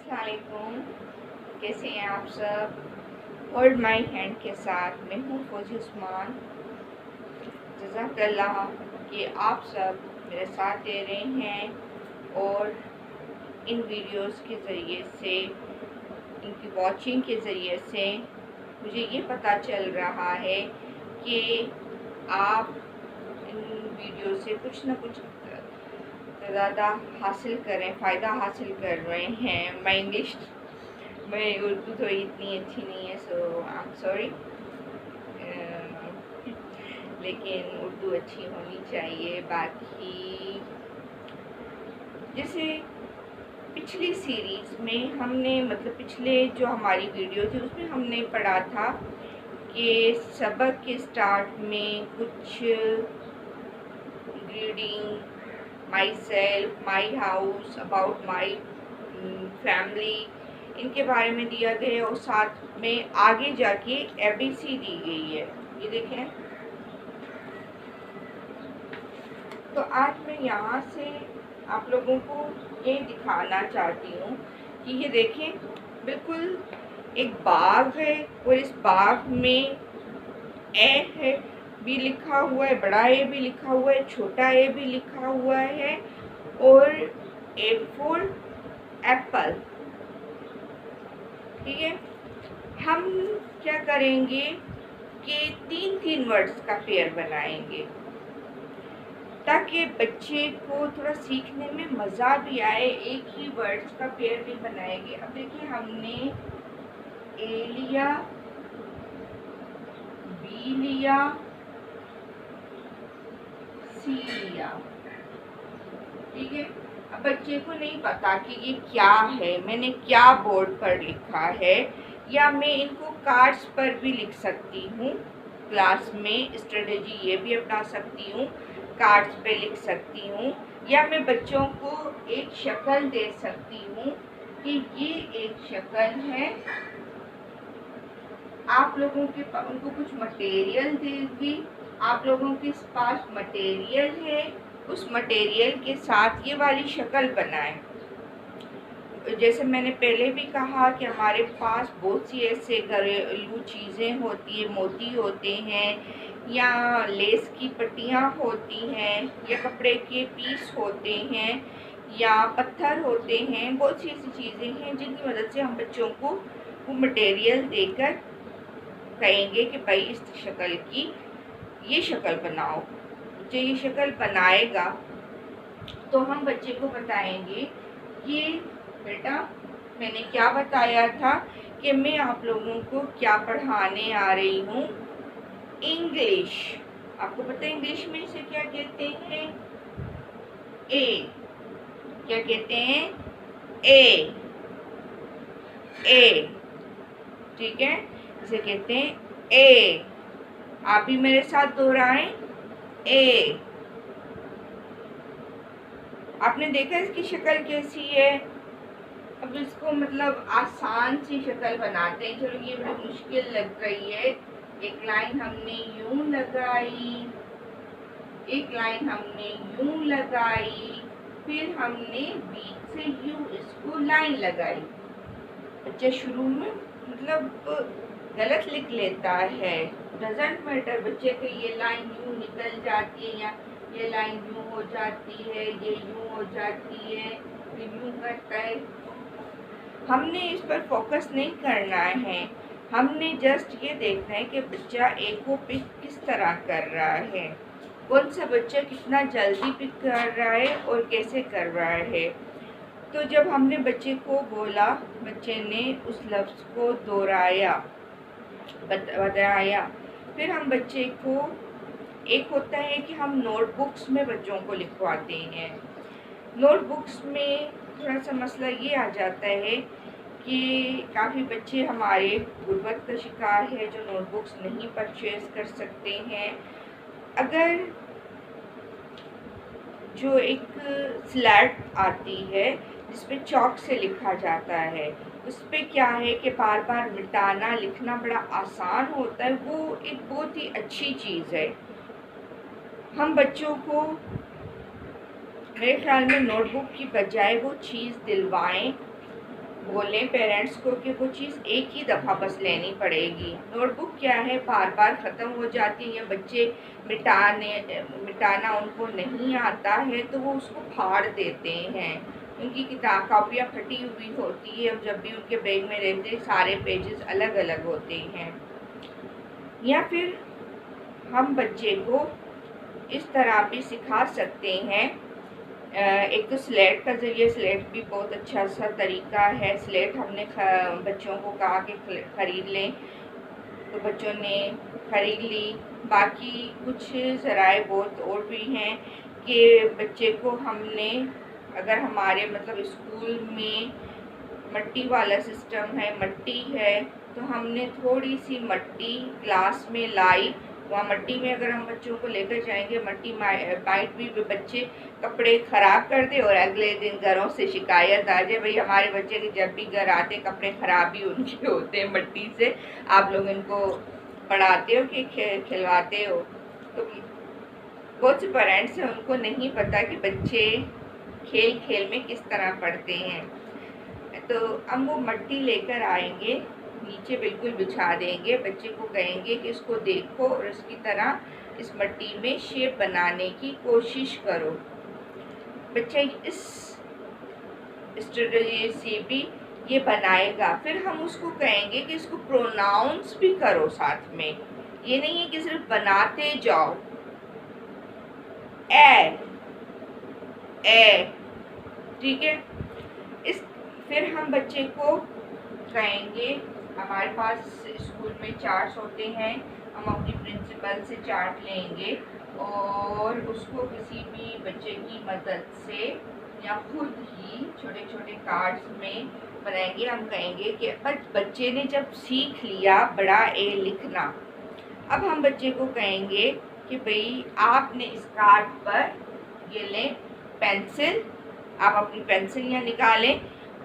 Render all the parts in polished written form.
अस्सलाम वालेकुम। कैसे हैं आप सब? होल्ड माय हैंड के साथ मैं हूँ फौजी उस्मान। जज़ाकल्लाह कि आप सब मेरे साथ दे रहे हैं और इन वीडियोस के ज़रिए से, इनकी वॉचिंग के ज़रिए से मुझे ये पता चल रहा है कि आप इन वीडियो से कुछ ना कुछ ज़्यादा हासिल करें, फ़ायदा हासिल कर रहे हैं। मैं उर्दू तो इतनी अच्छी नहीं है, सो आई एम सॉरी, लेकिन उर्दू अच्छी होनी चाहिए। बाकी जैसे पिछली सीरीज़ में हमने, मतलब पिछले जो हमारी वीडियो थी उसमें हमने पढ़ा था कि सबक के स्टार्ट में कुछ reading, my self, my house, about my family, इनके बारे में दिया गया है और साथ में आगे जाके एबीसी दी गई है। ये देखें, तो आज मैं यहाँ से आप लोगों को ये दिखाना चाहती हूँ कि ये देखें, बिल्कुल एक बाग है और इस बाग में ए है भी लिखा हुआ है, बड़ा ए भी लिखा हुआ है, छोटा ए भी लिखा हुआ है और ए फॉर एप्पल। ठीक है, हम क्या करेंगे कि तीन तीन वर्ड्स का पेयर बनाएंगे ताकि बच्चे को थोड़ा सीखने में मज़ा भी आए। एक ही वर्ड्स का पेयर भी बनाएंगे। अब देखिए, हमने ए लिया, बी लिया, सी लिया। ठीक है, अब बच्चे को नहीं पता कि ये क्या है, मैंने क्या बोर्ड पर लिखा है, या मैं इनको कार्ड्स पर भी लिख सकती हूँ। क्लास में स्ट्रेटेजी ये भी अपना सकती हूँ, कार्ड्स पे लिख सकती हूँ, या मैं बच्चों को एक शक्ल दे सकती हूँ कि ये एक शक्ल है। आप लोगों के पास उनको कुछ मटेरियल देगी, आप लोगों के पास मटेरियल है, उस मटेरियल के साथ ये वाली शक्ल बनाएं। जैसे मैंने पहले भी कहा कि हमारे पास बहुत सी ऐसे घरेलू चीज़ें होती है, मोती होते हैं या लेस की पट्टियाँ होती हैं या कपड़े के पीस होते हैं या पत्थर होते हैं। बहुत सी ऐसी चीज़ें हैं जिनकी मदद से हम बच्चों को वो मटेरियल देकर कहेंगे कि भाई इस शक्ल की ये शक्ल बनाओ। जो ये शक्ल बनाएगा तो हम बच्चे को बताएंगे कि बेटा, मैंने क्या बताया था कि मैं आप लोगों को क्या पढ़ाने आ रही हूँ, इंग्लिश। आपको पता है इंग्लिश में इसे क्या कहते हैं? ए। क्या कहते हैं? ए। ए, ठीक है, इसे कहते हैं ए। आप भी मेरे साथ दोहराएं, ए। आपने देखा इसकी शक्ल कैसी है? अब इसको मतलब आसान सी शक्ल बनाते हैं। चलो, ये बड़ी मुश्किल लग रही है। एक लाइन हमने यूं लगाई, एक लाइन हमने यूं लगाई, फिर हमने बीच से यूं इसको लाइन लगाई। बच्चा शुरू में मतलब गलत लिख लेता है, डजेंट मैटर। बच्चे को ये लाइन यूं निकल जाती है या ये लाइन यूं हो जाती है, ये यूं हो जाती है, फिर यूं करता है। हमने इस पर फोकस नहीं करना है, हमने जस्ट ये देखना है कि बच्चा ए को पिक किस तरह कर रहा है, कौन सा बच्चा कितना जल्दी पिक कर रहा है और कैसे कर रहा है। तो जब हमने बच्चे को बोला, बच्चे ने उस लफ्ज़ को दोहराया, बताया, फिर हम बच्चे को, एक होता है कि हम नोटबुक्स में बच्चों को लिखवाते हैं। नोटबुक्स में थोड़ा सा मसला ये आ जाता है कि काफ़ी बच्चे हमारे गुर्बत का शिकार है जो नोटबुक्स नहीं परचेज़ कर सकते हैं। अगर जो एक स्लैट आती है जिस पे चॉक से लिखा जाता है, उस पर क्या है कि बार बार मिटाना, लिखना बड़ा आसान होता है, वो एक बहुत ही अच्छी चीज़ है। हम बच्चों को मेरे ख्याल में नोटबुक की बजाय वो चीज़ दिलवाएं बोलें पेरेंट्स को कि वो चीज़ एक ही दफ़ा बस लेनी पड़ेगी। नोटबुक क्या है, बार बार ख़त्म हो जाती है या बच्चे मिटाना उनको नहीं आता है तो वो उसको फाड़ देते हैं। उनकी किताब कापियाँ फटी हुई होती है और जब भी उनके बैग में रहते सारे पेजेस अलग अलग होते हैं। या फिर हम बच्चे को इस तरह भी सिखा सकते हैं। एक तो स्लेट का ज़रिए, स्लेट भी बहुत अच्छा सा तरीका है। स्लेट हमने बच्चों को कहा कि ख़रीद लें तो बच्चों ने ख़रीद ली। बाकी कुछ ज़राए बहुत और भी हैं कि बच्चे को हमने, अगर हमारे मतलब स्कूल में मट्टी वाला सिस्टम है, मट्टी है, तो हमने थोड़ी सी मट्टी क्लास में लाई। वहाँ मट्टी में अगर हम बच्चों को लेकर जाएंगे, मट्टी माइट भी बच्चे कपड़े ख़राब कर दे और अगले दिन घरों से शिकायत आ जाए, भाई हमारे बच्चे के जब भी घर आते कपड़े ख़राब ही उनके होते हैं मट्टी से, आप लोग इनको पढ़ाते हो कि खिलवाते हो। तो बहुत से पेरेंट्स हैं उनको नहीं पता कि बच्चे खेल खेल में किस तरह पढ़ते हैं। तो हम वो मट्टी लेकर आएंगे, नीचे बिल्कुल बिछा देंगे, बच्चे को कहेंगे कि इसको देखो और इसकी तरह इस मट्टी में शेप बनाने की कोशिश करो। बच्चा इस स्ट्रेटजी से भी ये बनाएगा। फिर हम उसको कहेंगे कि इसको प्रोनाउंस भी करो साथ में, ये नहीं है कि सिर्फ बनाते जाओ। ए, ठीक है। फिर हम बच्चे को कहेंगे, हमारे पास स्कूल में चार्ट्स होते हैं, हम अपनी प्रिंसिपल से चार्ट लेंगे और उसको किसी भी बच्चे की मदद से या खुद ही छोटे छोटे कार्ड्स में बनाएंगे। हम कहेंगे कि बच्चे ने जब सीख लिया बड़ा ए लिखना, अब हम बच्चे को कहेंगे कि भाई आपने इस कार्ड पर ये लें पेंसिल, आप अपनी पेंसिल यहाँ निकालें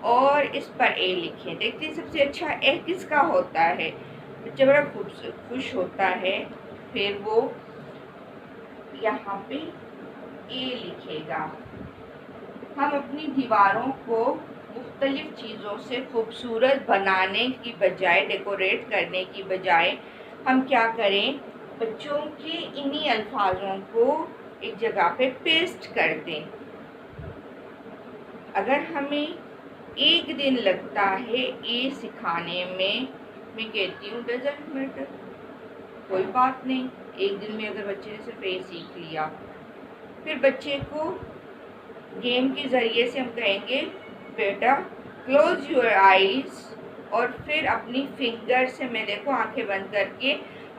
और इस पर ए लिखें। देखते हैं सबसे अच्छा ए किसका होता है, बच्चा बड़ा खुश होता है। फिर वो यहाँ पे ए लिखेगा। हम अपनी दीवारों को मुख्तलिफ चीज़ों से खूबसूरत बनाने की बजाय, डेकोरेट करने की बजाय हम क्या करें, बच्चों के इन्हीं अल्फाजों को एक जगह पे पेस्ट कर दें। अगर हमें एक दिन लगता है ए सिखाने में, मैं कहती हूँ डजंट मैटर, कोई बात नहीं, एक दिन में अगर बच्चे ने सिर्फ ए सीख लिया। फिर बच्चे को गेम के ज़रिए से हम कहेंगे बेटा क्लोज योर आईज, और फिर अपनी फिंगर से, मैं देखो आंखें बंद करके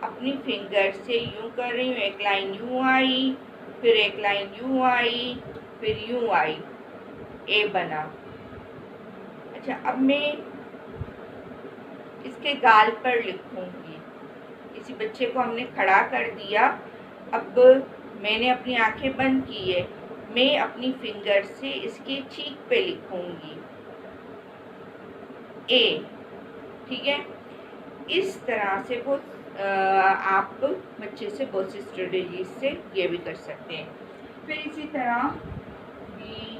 अपनी फिंगर से यूं कर रही हूँ, एक लाइन यूं आई, फिर एक लाइन यूं आई, फिर यूं आई, ए बना। अच्छा, अब मैं इसके गाल पर लिखूंगी। किसी बच्चे को हमने खड़ा कर दिया, अब मैंने अपनी आंखें बंद की है, मैं अपनी फिंगर से इसके चीक पे लिखूंगी ए, ठीक है। इस तरह से वो आप बच्चे से बहुत सी स्ट्रेटजी से ये भी कर सकते हैं। फिर इसी तरह बी,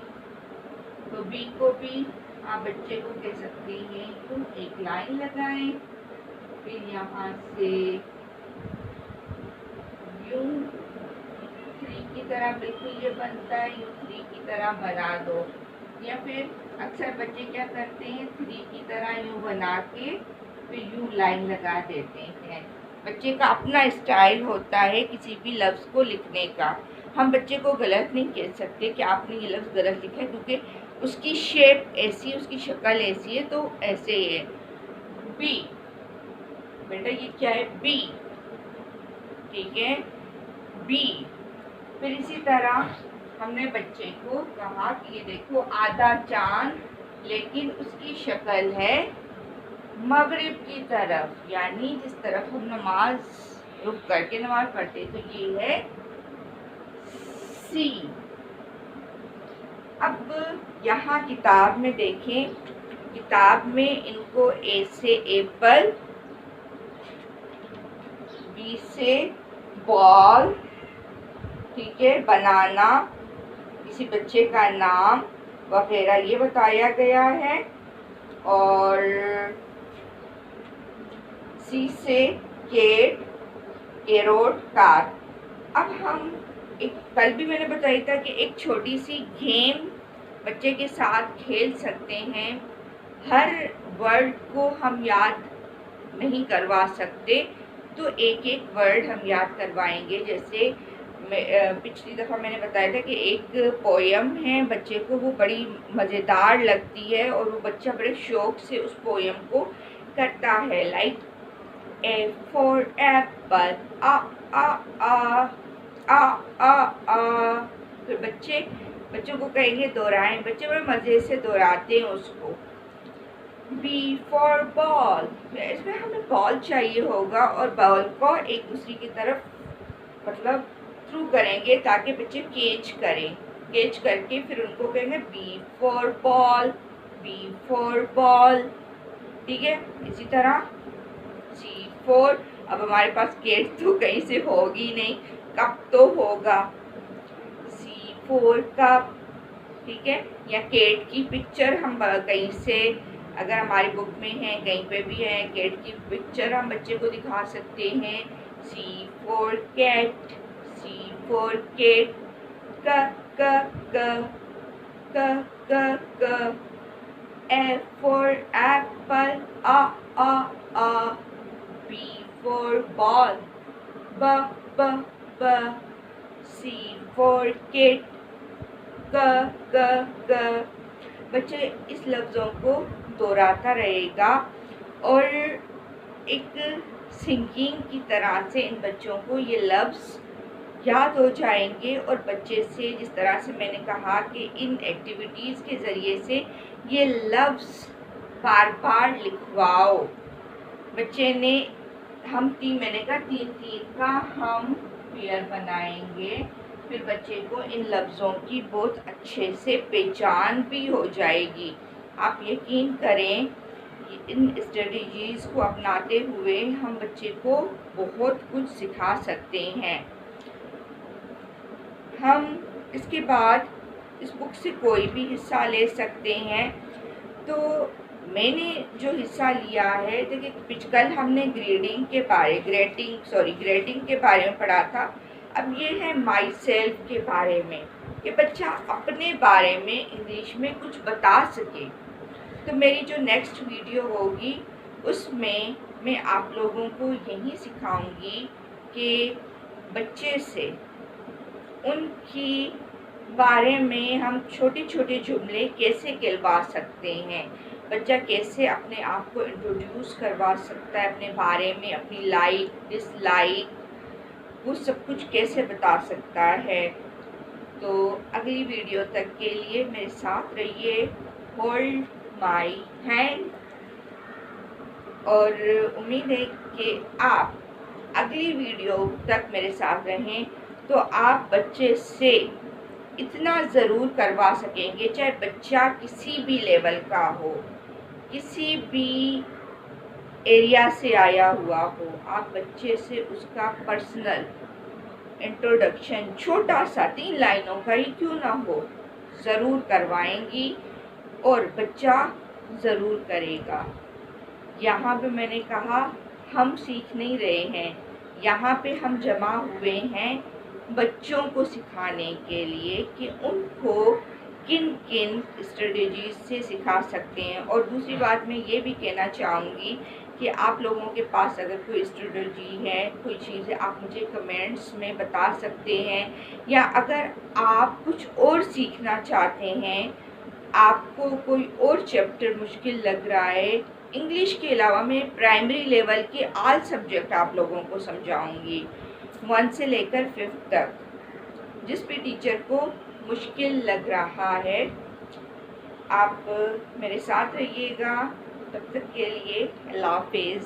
तो बी को भी आप बच्चे को कह सकते हैं तुम एक लाइन लगाएं, फिर यहाँ से यूं 3 की तरह बिल्कुल ये बनता है, यूं 3 की तरह बना दो। या फिर अक्सर बच्चे क्या करते हैं, 3 की तरह यूं बना के फिर यूं लाइन लगा देते हैं। बच्चे का अपना स्टाइल होता है किसी भी लफ्ज़ को लिखने का। हम बच्चे को गलत नहीं कह सकते कि आपने ये लफ्ज़ गलत लिखा है, क्योंकि उसकी शेप ऐसी, उसकी शक्ल ऐसी है तो ऐसे ही है। बी, बेटा ये क्या है, बी, ठीक है, बी। फिर इसी तरह हमने बच्चे को कहा कि ये देखो आधा चांद, लेकिन उसकी शक्ल है मगरिब की तरफ, यानी जिस तरफ हम नमाज रुक करके नमाज पढ़ते, तो ये है सी। अब यहाँ किताब में देखें, किताब में इनको ए से एप्पल, बी से बॉल, ठीक है, बनाना, किसी बच्चे का नाम वगैरह ये बताया गया है। और सी से केट, कैरोट, कार। अब हम एक कल भी मैंने बताया था कि एक छोटी सी गेम बच्चे के साथ खेल सकते हैं। हर वर्ड को हम याद नहीं करवा सकते, तो एक एक वर्ड हम याद करवाएंगे। जैसे पिछली दफ़ा मैंने बताया था कि एक पोयम है, बच्चे को वो बड़ी मज़ेदार लगती है और वो बच्चा बड़े शौक से उस पोयम को करता है। लाइक ए फॉर एप्पल, आ आ आ आ आ आ। फिर बच्चों को कहेंगे दोहराएं, बच्चे बड़े मज़े से दोहराते हैं उसको। बी फॉर बॉल, इसमें हमें बॉल चाहिए होगा और बॉल को एक दूसरे की तरफ मतलब थ्रू करेंगे ताकि बच्चे कैच करें। कैच करके फिर उनको कहेंगे B for ball, B for ball. ठीक है, इसी तरह सी फॉर, अब हमारे पास केट तो कहीं से होगी नहीं, कप तो होगा। सी फॉर कप, ठीक है। या केट की पिक्चर हम कहीं से, अगर हमारी बुक में है, कहीं पे भी है, केट की पिक्चर हम बच्चे को दिखा सकते हैं। C for cat, C for cat, क क क क क क। ए फॉर एप्पल, आ आ आ। बी फॉर बॉल, ब ब ब। सी फॉर किट, क क क। बच्चे इस लफ्ज़ों को दोहराता रहेगा और एक सिंगिंग की तरह से इन बच्चों को ये लफ्ज़ याद हो जाएंगे। और बच्चे से, जिस तरह से मैंने कहा कि इन एक्टिविटीज़ के ज़रिए से ये लफ्ज़ बार बार लिखवाओ। बच्चे ने मैंने कहा 3-3 का हम पेयर बनाएंगे, फिर बच्चे को इन लफ्ज़ों की बहुत अच्छे से पहचान भी हो जाएगी। आप यकीन करें, इन स्ट्रेटजीज़ को अपनाते हुए हम बच्चे को बहुत कुछ सिखा सकते हैं। हम इसके बाद इस बुक से कोई भी हिस्सा ले सकते हैं। तो मैंने जो हिस्सा लिया है, देखिए कल हमने ग्रेटिंग के बारे में पढ़ा था। अब ये है माई सेल्फ के बारे में, कि बच्चा अपने बारे में इंग्लिश में कुछ बता सके। तो मेरी जो नेक्स्ट वीडियो होगी उसमें मैं आप लोगों को यही सिखाऊंगी कि बच्चे से उनकी बारे में हम छोटे छोटे जुमले कैसे कहलवा सकते हैं। बच्चा कैसे अपने आप को इंट्रोड्यूस करवा सकता है अपने बारे में, अपनी लाइक डिसलाइक, वो सब कुछ कैसे बता सकता है। तो अगली वीडियो तक के लिए मेरे साथ रहिए। Hold my hand. और उम्मीद है कि आप अगली वीडियो तक मेरे साथ रहें, तो आप बच्चे से इतना ज़रूर करवा सकेंगे, चाहे बच्चा किसी भी लेवल का हो, किसी भी एरिया से आया हुआ हो, आप बच्चे से उसका पर्सनल इंट्रोडक्शन छोटा सा 3 लाइनों का ही क्यों ना हो, ज़रूर करवाएंगी और बच्चा ज़रूर करेगा। यहाँ पे मैंने कहा हम सीख नहीं रहे हैं, यहाँ पे हम जमा हुए हैं बच्चों को सिखाने के लिए कि उनको किन किन स्ट्रेटजीज से सिखा सकते हैं। और दूसरी बात मैं ये भी कहना चाहूँगी कि आप लोगों के पास अगर कोई स्ट्रेटजी है, कोई चीज़ है, आप मुझे कमेंट्स में बता सकते हैं। या अगर आप कुछ और सीखना चाहते हैं, आपको कोई और चैप्टर मुश्किल लग रहा है, इंग्लिश के अलावा मैं प्राइमरी लेवल के ऑल सब्जेक्ट आप लोगों को समझाऊंगी, 1 से लेकर 5th तक। जिस भी टीचर को मुश्किल लग रहा है, आप मेरे साथ रहिएगा। तब तक के लिए अल्लाह हाफिज़।